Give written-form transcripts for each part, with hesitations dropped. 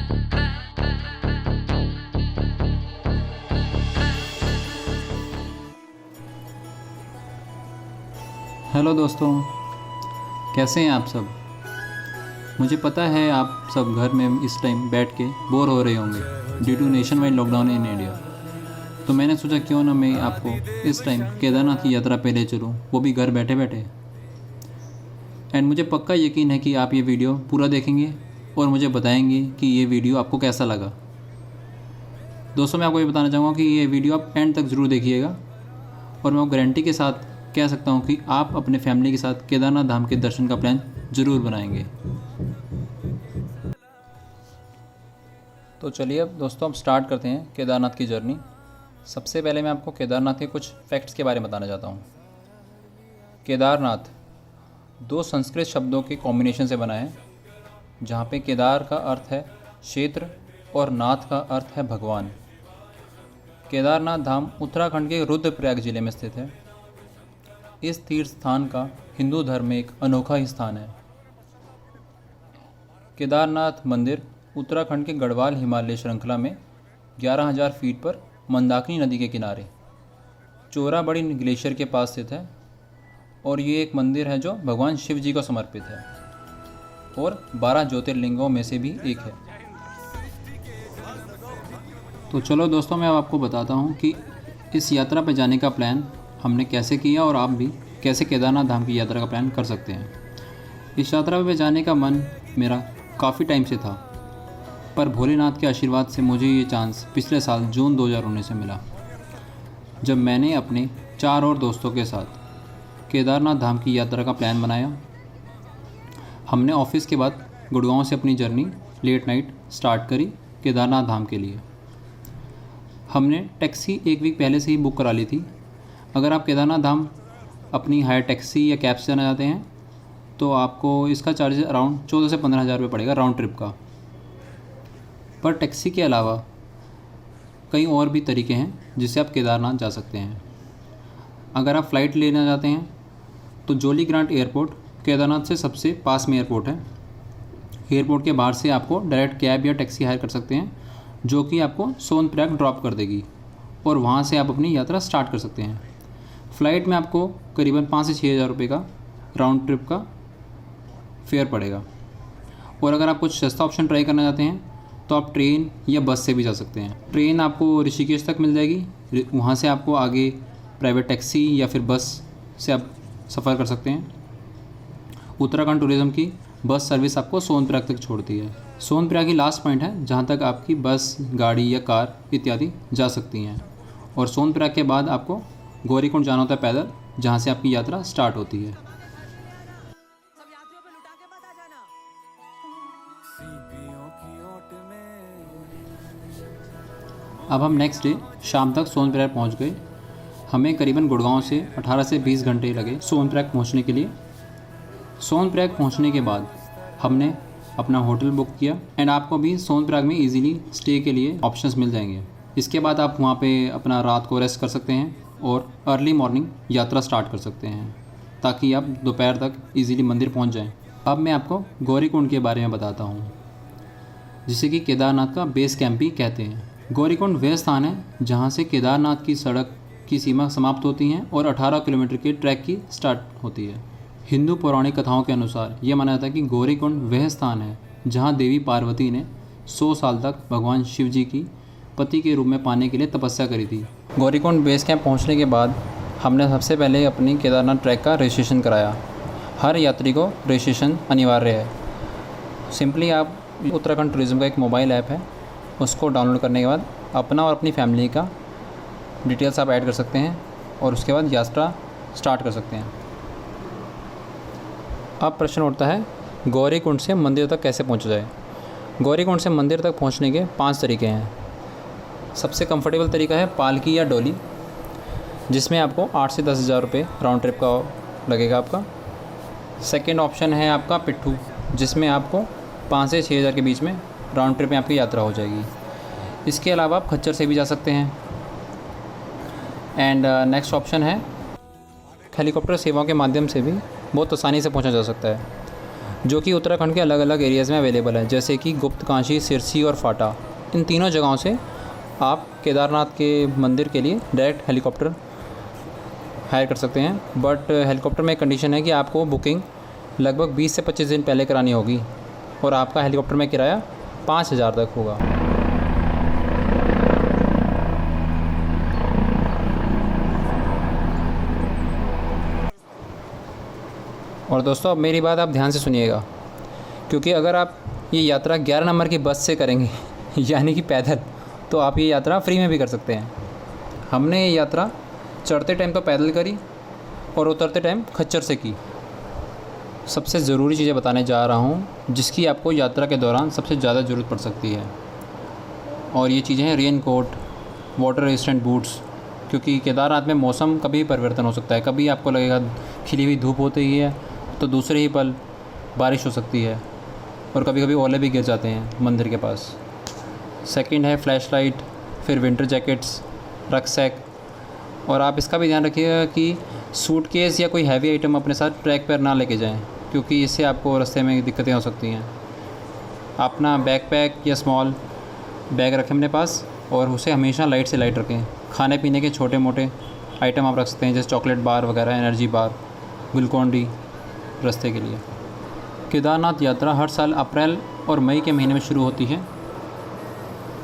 Hello दोस्तों, कैसे हैं आप सब। मुझे पता है आप सब घर में इस टाइम बैठ के बोर हो रहे होंगे due to nationwide lockdown in India. तो मैंने सोचा क्यों ना मैं आपको इस टाइम केदारनाथ की यात्रा पे ले चलूँ, वो भी घर बैठे बैठे। एंड मुझे पक्का यकीन है कि आप ये वीडियो पूरा देखेंगे और मुझे बताएंगे कि ये वीडियो आपको कैसा लगा। दोस्तों, मैं आपको ये बताना चाहूँगा कि ये वीडियो आप एंड तक ज़रूर देखिएगा और मैं गारंटी के साथ कह सकता हूँ कि आप अपने फैमिली के साथ केदारनाथ धाम के दर्शन का प्लान ज़रूर बनाएंगे। तो चलिए अब दोस्तों, हम स्टार्ट करते हैं केदारनाथ की जर्नी। सबसे पहले मैं आपको केदारनाथ के कुछ फैक्ट्स के बारे में बताना चाहता हूँ। केदारनाथ दो संस्कृत शब्दों के कॉम्बिनेशन से बना है, जहाँ पे केदार का अर्थ है क्षेत्र और नाथ का अर्थ है भगवान। केदारनाथ धाम उत्तराखंड के रुद्रप्रयाग जिले में स्थित है। इस तीर्थ स्थान का हिंदू धर्म में एक अनोखा ही स्थान है। केदारनाथ मंदिर उत्तराखंड के गढ़वाल हिमालय श्रृंखला में 11,000 फीट पर मंदाकिनी नदी के किनारे चोराबड़ी ग्लेशियर के पास स्थित है और ये एक मंदिर है जो भगवान शिव जी को समर्पित है और 12 ज्योतिर्लिंगों में से भी एक है। तो चलो दोस्तों, मैं अब आपको बताता हूँ कि इस यात्रा पर जाने का प्लान हमने कैसे किया और आप भी कैसे केदारनाथ धाम की यात्रा का प्लान कर सकते हैं। इस यात्रा पे जाने का मन मेरा काफ़ी टाइम से था, पर भोलेनाथ के आशीर्वाद से मुझे ये चांस पिछले साल जून 2019 में मिला, जब मैंने अपने 4 और दोस्तों के साथ केदारनाथ धाम की यात्रा का प्लान बनाया। हमने ऑफिस के बाद गुड़गांव से अपनी जर्नी लेट नाइट स्टार्ट करी केदारनाथ धाम के लिए। हमने टैक्सी 1 वीक पहले से ही बुक करा ली थी। अगर आप केदारनाथ धाम अपनी हायर टैक्सी या कैब से जाना चाहते हैं तो आपको इसका चार्ज अराउंड 14 से 15,000 रुपये पड़ेगा राउंड ट्रिप का। पर टैक्सी के अलावा कई और भी तरीके हैं जिससे आप केदारनाथ जा सकते हैं। अगर आप फ़्लाइट लेना चाहते हैं तो जोली ग्रांट एयरपोर्ट केदारनाथ से सबसे पास में एयरपोर्ट है। एयरपोर्ट के बाहर से आपको डायरेक्ट कैब या टैक्सी हायर कर सकते हैं, जो कि आपको सोनप्रयाग ड्रॉप कर देगी और वहाँ से आप अपनी यात्रा स्टार्ट कर सकते हैं। फ़्लाइट में आपको करीबन 5 से 6,000 रुपये का राउंड ट्रिप का फेयर पड़ेगा। और अगर आप कुछ सस्ता ऑप्शन ट्राई करना चाहते हैं तो आप ट्रेन या बस से भी जा सकते हैं। ट्रेन आपको ऋषिकेश तक मिल जाएगी, वहाँ से आपको आगे प्राइवेट टैक्सी या फिर बस से आप सफ़र कर सकते हैं। उत्तराखंड टूरिज़्म की बस सर्विस आपको सोनप्रयाग तक छोड़ती है। सोनप्रयाग ही लास्ट पॉइंट है जहाँ तक आपकी बस, गाड़ी या कार इत्यादि जा सकती हैं। और सोनप्रयाग के बाद आपको गौरीकुंड जाना होता है पैदल, जहाँ से आपकी यात्रा स्टार्ट होती है। अब हम नेक्स्ट डे शाम तक सोनप्रयाग पहुँच गए। हमें करीबन गुड़गांव से 18 से 20 घंटे लगे सोनप्रयाग पहुँचने के लिए। सोनप्रयाग पहुँचने के बाद हमने अपना होटल बुक किया एंड आपको भी सोनप्रयाग में इजीली स्टे के लिए ऑप्शंस मिल जाएंगे। इसके बाद आप वहाँ पे अपना रात को रेस्ट कर सकते हैं और अर्ली मॉर्निंग यात्रा स्टार्ट कर सकते हैं, ताकि आप दोपहर तक इजीली मंदिर पहुँच जाएं। अब मैं आपको गौरीकुंड के बारे में बताता हूँ, जिसे कि केदारनाथ का बेस कैंप भी कहते हैं। गौरीकुंड वह स्थान है जहाँ से केदारनाथ की सड़क की सीमा समाप्त होती हैं और 18 किलोमीटर के ट्रैक की स्टार्ट होती है। हिंदू पौराणिक कथाओं के अनुसार यह माना जाता है कि गौरीकुंड वह स्थान है जहाँ देवी पार्वती ने 100 साल तक भगवान शिव जी की पति के रूप में पाने के लिए तपस्या करी थी। गौरीकुंड बेस कैंप पहुँचने के बाद हमने सबसे पहले अपनी केदारनाथ ट्रैक का रजिस्ट्रेशन कराया। हर यात्री को रजिस्ट्रेशन अनिवार्य है। सिंपली आप उत्तराखंड टूरिज़्म का एक मोबाइल ऐप है, उसको डाउनलोड करने के बाद अपना और अपनी फैमिली का डिटेल्स आप ऐड कर सकते हैं और उसके बाद यात्रा स्टार्ट कर सकते हैं। अब प्रश्न उठता है, गौरीकुंड से मंदिर तक कैसे पहुंचा जाए। गौरीकुंड से मंदिर तक पहुंचने के 5 तरीके हैं। सबसे कंफर्टेबल तरीका है पालकी या डोली, जिसमें आपको 8 से 10,000 रुपये राउंड ट्रिप का लगेगा आपका। सेकंड ऑप्शन है आपका पिट्ठू, जिसमें आपको 5 से 6,000 के बीच में राउंड ट्रिप में आपकी यात्रा हो जाएगी। इसके अलावा आप खच्चर से भी जा सकते हैं। एंड नेक्स्ट ऑप्शन है हेलीकॉप्टर सेवाओं के माध्यम से भी बहुत आसानी से पहुंचा जा सकता है। जो कि उत्तराखंड के अलग अलग एरियाज़ में अवेलेबल है, जैसे कि गुप्तकाशी, सिरसी और फाटा। इन तीनों जगहों से आप केदारनाथ के मंदिर के लिए डायरेक्ट हेलीकॉप्टर हायर कर सकते हैं। बट हेलीकॉप्टर में एक कंडीशन है कि आपको बुकिंग लगभग 20 से 25 दिन पहले करानी होगी और आपका हेलीकॉप्टर में किराया 5,000 तक होगा। और दोस्तों, अब मेरी बात आप ध्यान से सुनिएगा, क्योंकि अगर आप ये यात्रा 11 नंबर की बस से करेंगे यानी कि पैदल, तो आप ये यात्रा फ्री में भी कर सकते हैं। हमने ये यात्रा चढ़ते टाइम तो पैदल करी और उतरते टाइम खच्चर से की। सबसे ज़रूरी चीज़ें बताने जा रहा हूँ जिसकी आपको यात्रा के दौरान सबसे ज़्यादा ज़रूरत पड़ सकती है, और ये चीज़ें हैं raincoat, water resistant boots, क्योंकि केदारनाथ में मौसम कभी भी परिवर्तन हो सकता है। कभी आपको लगेगा खिली हुई धूप होती ही है तो दूसरे ही पल बारिश हो सकती है, और कभी कभी ओले भी गिर जाते हैं मंदिर के पास। सेकंड है फ्लैश लाइट, फिर विंटर जैकेट्स, रक्सैक, और आप इसका भी ध्यान रखिएगा कि सूटकेस या कोई हैवी आइटम अपने साथ ट्रैक पर ना लेके जाएं, क्योंकि इससे आपको रास्ते में दिक्कतें हो सकती हैं। अपना बैकपैक या स्मॉल बैग रखें अपने पास और उसे हमेशा लाइट से लाइट रखें। खाने पीने के छोटे मोटे आइटम आप रख सकते हैं, जैसे चॉकलेट बार वगैरह, एनर्जी बार, ग्लूकॉन-डी रास्ते के लिए। केदारनाथ यात्रा हर साल अप्रैल और मई के महीने में शुरू होती है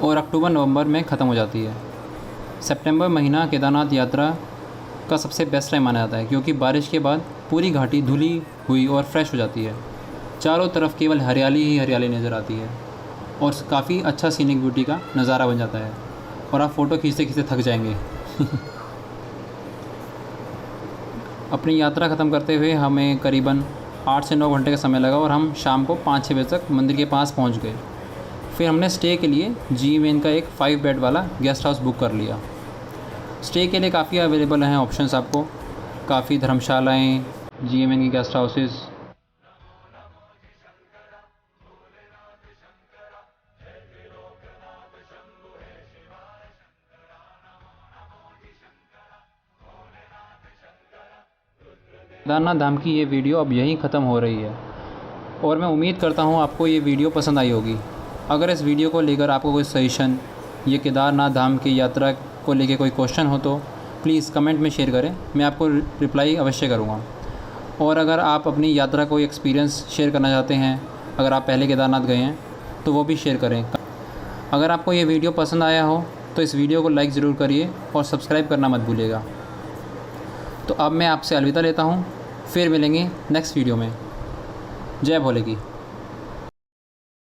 और अक्टूबर नवंबर में ख़त्म हो जाती है। सितंबर महीना केदारनाथ यात्रा का सबसे बेस्ट टाइम माना जाता है, क्योंकि बारिश के बाद पूरी घाटी धुली हुई और फ्रेश हो जाती है। चारों तरफ केवल हरियाली ही हरियाली नज़र आती है और काफ़ी अच्छा सीनिक ब्यूटी का नज़ारा बन जाता है, और आप फ़ोटो खींचते खींचते थक जाएंगे। अपनी यात्रा ख़त्म करते हुए हमें करीबन 8 से 9 घंटे का समय लगा और हम शाम को 5-6 बजे तक मंदिर के पास पहुंच गए। फिर हमने स्टे के लिए GMN का एक 5 बेड वाला गेस्ट हाउस बुक कर लिया। स्टे के लिए काफ़ी अवेलेबल हैं ऑप्शंस आपको, काफ़ी धर्मशालाएँ, GMN की गेस्ट हाउसेस। केदारनाथ धाम की ये वीडियो अब यहीं ख़त्म हो रही है और मैं उम्मीद करता हूँ आपको ये वीडियो पसंद आई होगी। अगर इस वीडियो को लेकर आपको कोई सजेशन, ये केदारनाथ धाम की यात्रा को लेकर कोई क्वेश्चन हो तो प्लीज़ कमेंट में शेयर करें, मैं आपको रिप्लाई अवश्य करूँगा। और अगर आप अपनी यात्रा कोई एक्सपीरियंस शेयर करना चाहते हैं, अगर आप पहले केदारनाथ गए हैं तो वो भी शेयर करें। अगर आपको ये वीडियो पसंद आया हो तो इस वीडियो को लाइक ज़रूर करिए और सब्सक्राइब करना मत भूलिएगा। तो अब मैं आपसे अलविदा लेता हूँ, फिर मिलेंगे नेक्स्ट वीडियो में। जय भोले की।